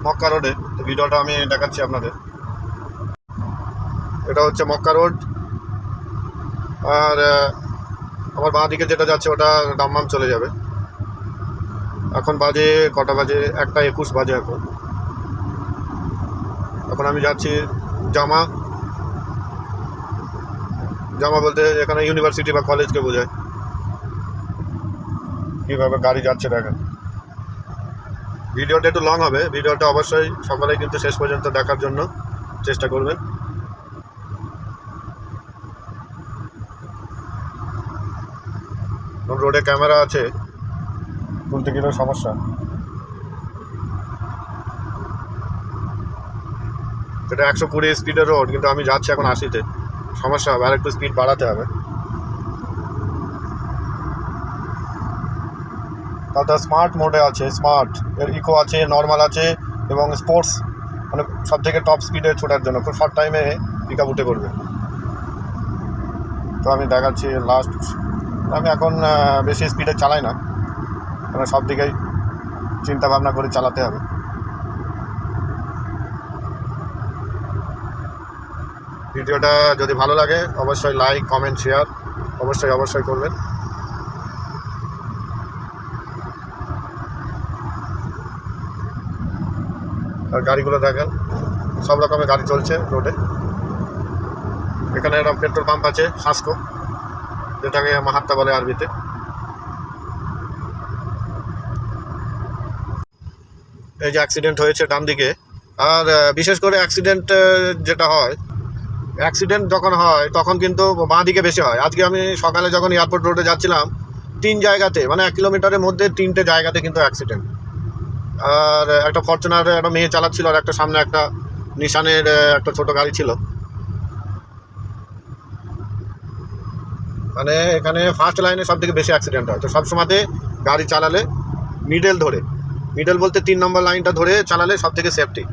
মক্কা রোডে। তো ভিডিওটা আমি দেখাচ্ছি আপনাদের। এটা হচ্ছে মক্কা রোড, আর আমার বাঁ দিকে যেটা যাচ্ছে ওটা দাম্মাম চলে যাবে। এখন বাজে কটা বাজে? 1:21 বাজে এখন। এখন আমি যাচ্ছি জামা বলতে এখানে ইউনিভার্সিটি বা কলেজকে বোঝায়। কীভাবে গাড়ি যাচ্ছে দেখেন। ভিডিওটা একটু লং হবে, ভিডিওটা অবশ্যই সকলেই কিন্তু শেষ পর্যন্ত দেখার জন্য চেষ্টা করবেন। রোডে ক্যামেরা আছে, তুলতে গেলেও সমস্যা। এটা 120 স্পিডের রোড, কিন্তু আমি যাচ্ছি এখন 80-তে। সমস্যা হবে, আর একটু স্পিড বাড়াতে হবে। তাতে স্মার্ট মোডে আছে, স্মার্ট এর ইকো আছে, নর্মাল আছে এবং স্পোর্টস, মানে সব থেকে টপ স্পিডে ছোটার জন্য খুব শর্ট টাইমে পিক আপ উঠে করবে। তো আমি দেখাচ্ছি লাস্ট। আমি এখন বেশি স্পিডে চালাই না, কারণ সব দিকেই চিন্তা ভাবনা করে চালাতে হবে। ভিডিওটা যদি ভালো লাগে অবশ্যই লাইক, কমেন্ট, শেয়ার অবশ্যই করবেন। আর গাড়িগুলো দেখেন, সব রকমের গাড়ি চলছে রোডে। এখানে একটা পেট্রোল পাম্প আছে, সাসকো, যেটাকে মাহাত্তা বলে আরবিতে। এই যে অ্যাক্সিডেন্ট হয়েছে ডান দিকে। আর বিশেষ করে অ্যাক্সিডেন্ট যখন হয় তখন কিন্তু বাঁ দিকে বেশি হয়। আজকে আমি সকালে যখন এয়ারপোর্ট রোডে যাচ্ছিলাম, 3 জায়গাতে, মানে 1 কিলোমিটারের মধ্যে 3টে জায়গাতে কিন্তু অ্যাক্সিডেন্ট। আর একটা ফরচুনার একটা মেয়ে চালাচ্ছিল, আর একটা সামনে একটা নিশানের একটা ছোট গাড়ি ছিল। মানে এখানে ফার্স্ট লাইনে সব থেকে বেশি অ্যাক্সিডেন্ট হয়। তো সবসময়তে গাড়ি চালালে মিডল বলতে 3 নম্বর লাইনটা ধরে চালালে সব থেকে সেফটি।